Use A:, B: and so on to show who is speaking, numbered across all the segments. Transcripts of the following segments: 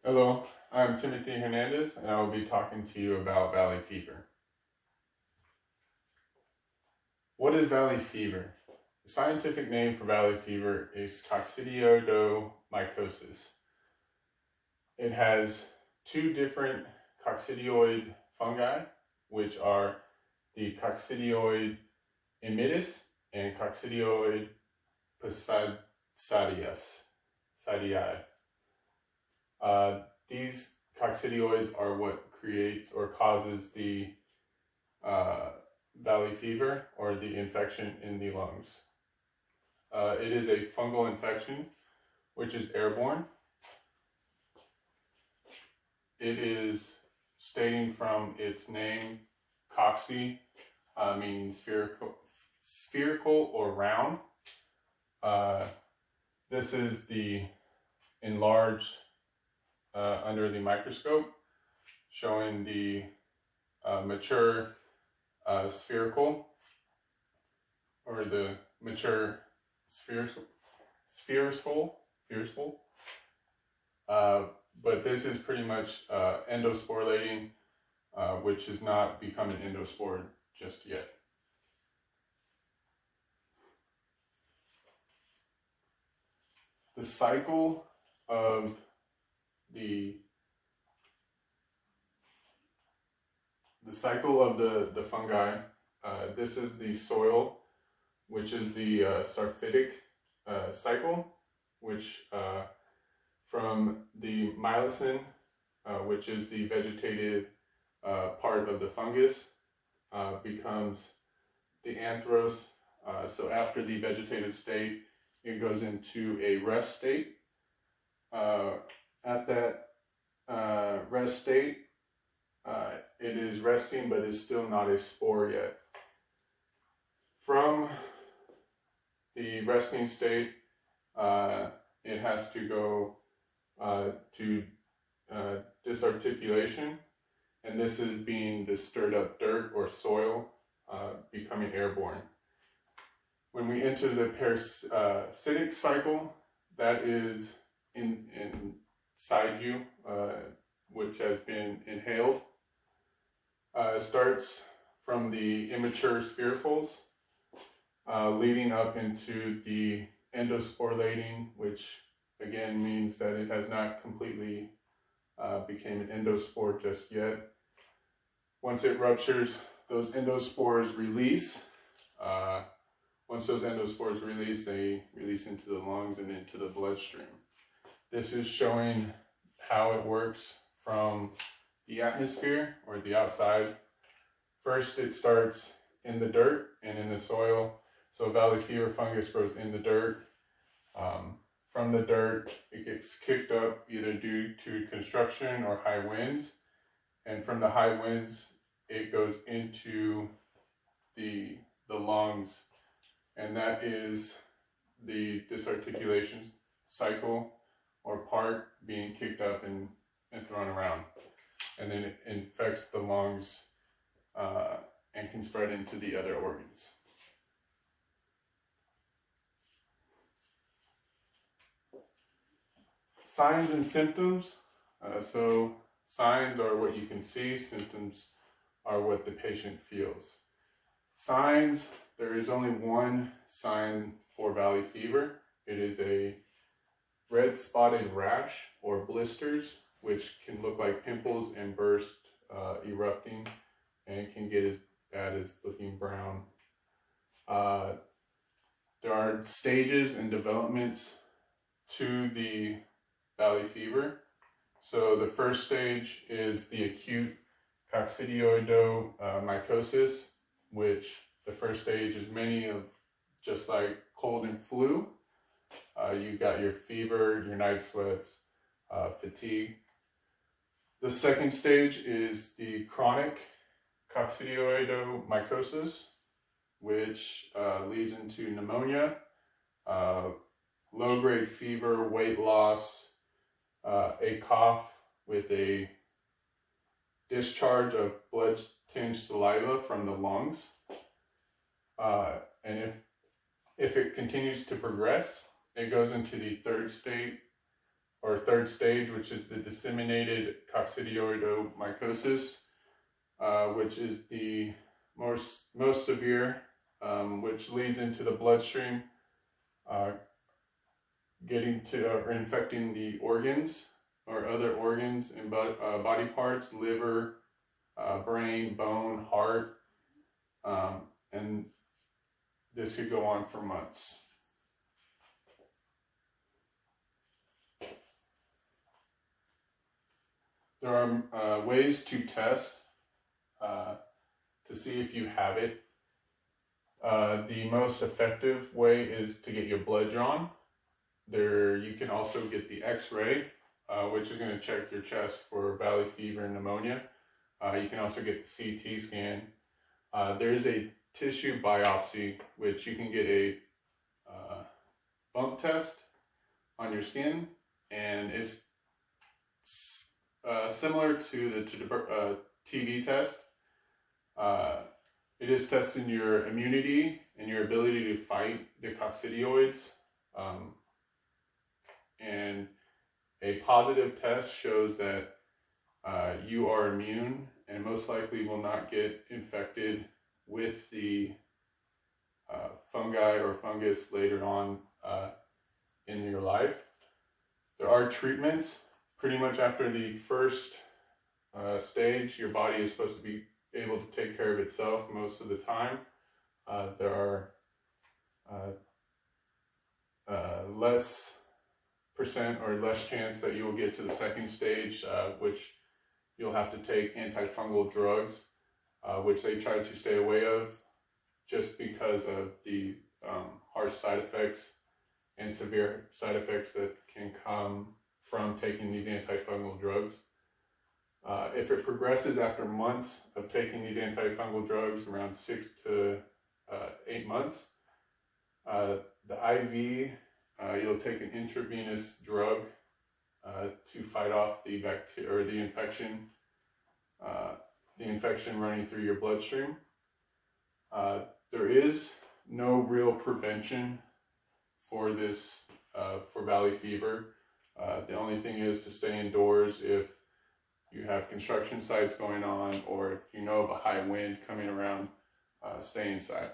A: Hello, I'm Timothy Hernandez, and I will be talking to you about valley fever. What is valley fever? The scientific name for valley fever is coccidioidomycosis. It has two different coccidioid fungi, which are the coccidioid immitis and coccidioid posidii. These coccidioids are what creates or causes the valley fever or the infection in the lungs. It is a fungal infection which is airborne. It is stating from its name, cocci, meaning spherical or round. This is the enlarged under the microscope, showing the mature spherical or the mature spherical. But this is pretty much endosporulating, which has not become an endospore just yet. The cycle of the fungi. This is the soil, which is the sarphitic cycle, which from the myelin, which is the vegetative part of the fungus, becomes the anthros. So after the vegetative state, it goes into a rest state. At that rest state, it is resting, but is still not a spore yet. From the resting state, it has to go to disarticulation, and this is being the stirred up dirt or soil becoming airborne. When we enter the parasitic cycle, that is inside you, which has been inhaled. Starts from the immature sphericals, leading up into the endosporulating, which again means that it has not completely became an endospore just yet. Once it ruptures, those endospores release. Once those endospores release, they release into the lungs and into the bloodstream. This is showing how it works from the atmosphere or the outside. First, it starts in the dirt and in the soil. So valley fever fungus grows in the dirt. From the dirt, it gets kicked up either due to construction or high winds. And from the high winds, it goes into the lungs. And that is the disarticulation cycle or part being kicked up and thrown around. And then it infects the lungs and can spread into the other organs. Signs and symptoms. So signs are what you can see, symptoms are what the patient feels. Signs, there is only one sign for valley fever. It is a red spotted rash or blisters, which can look like pimples and burst, erupting, and can get as bad as looking brown. There are stages and developments to the valley fever. So the first stage is the acute coccidioidomycosis, which the first stage is many of just like cold and flu. You got your fever, your night sweats, fatigue. The second stage is the chronic coccidioidomycosis, which leads into pneumonia, low-grade fever, weight loss, a cough with a discharge of blood-tinged saliva from the lungs. And if it continues to progress, it goes into the third state or third stage, which is the disseminated coccidioidomycosis, which is the most severe, which leads into the bloodstream, getting to or infecting the organs or other organs and body parts, liver, brain, bone, heart, and this could go on for months. There are ways to test to see if you have it. The most effective way is to get your blood drawn. You can also get the X-ray, which is going to check your chest for valley fever and pneumonia. You can also get the CT scan. There is a tissue biopsy, which you can get a bump test on your skin, and it's similar to the TB test. It is testing your immunity and your ability to fight the coccidioids. And a positive test shows that you are immune and most likely will not get infected with the fungi or fungus later on in your life. There are treatments. Pretty much after the first stage, your body is supposed to be able to take care of itself most of the time. There are less percent or less chance that you will get to the second stage, which you'll have to take antifungal drugs, which they try to stay away of just because of the harsh side effects and severe side effects that can come from taking these antifungal drugs. If it progresses after months of taking these antifungal drugs, around 6 to 8 months, the IV, you'll take an intravenous drug to fight off the bacteria or the infection running through your bloodstream. There is no real prevention for this, for valley fever. The only thing is to stay indoors if you have construction sites going on, or if you know of a high wind coming around, stay inside.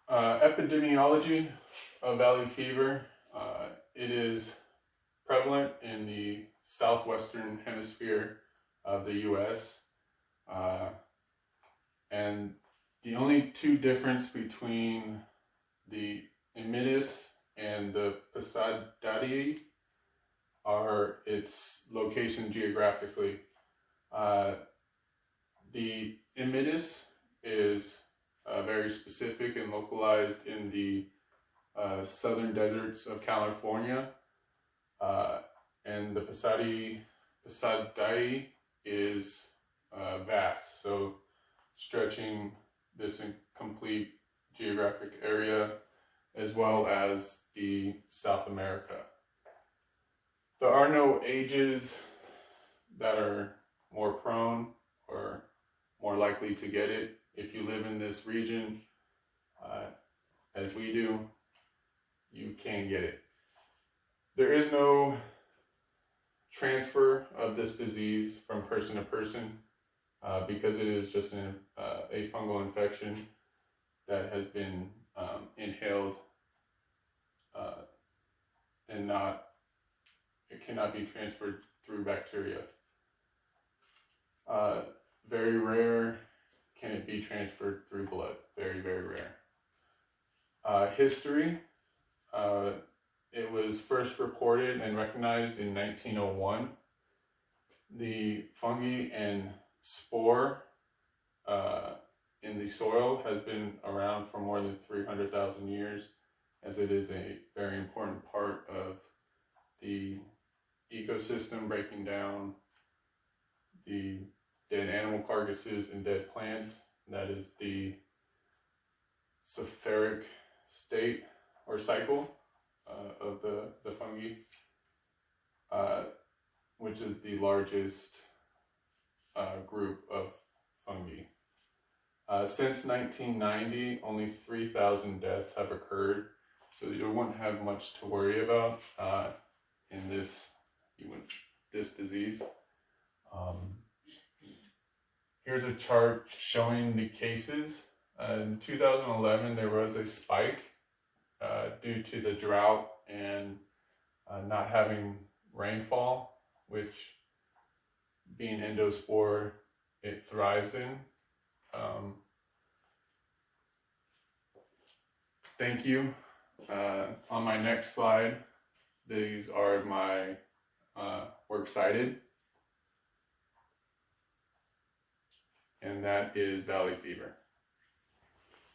A: Epidemiology of valley fever. It is prevalent in the southwestern hemisphere of the U.S. And the only two difference between the immitis and the Posadati are its location geographically. The immitis is very specific and localized in the southern deserts of California, and the Posadati is vast, so stretching this complete geographic area, as well as the South America. There are no ages that are more prone or more likely to get it. If you live in this region, as we do, you can get it. There is no transfer of this disease from person to person because it is just a fungal infection that has been inhaled and it cannot be transferred through bacteria. Very rare can it be transferred through blood. Very, very rare. History. It was first reported and recognized in 1901. The fungi and spore in the soil has been around for more than 300,000 years, as it is a very important part of the ecosystem, breaking down the dead animal carcasses and dead plants. That is the sopheric state or cycle of the fungi, which is the largest group of fungi. Since 1990, only 3,000 deaths have occurred, so you wouldn't have much to worry about in this disease. Here's a chart showing the cases. In 2011, there was a spike due to the drought and not having rainfall, which being endospore, it thrives in. Thank you. On my next slide, these are my works cited, and that is valley fever.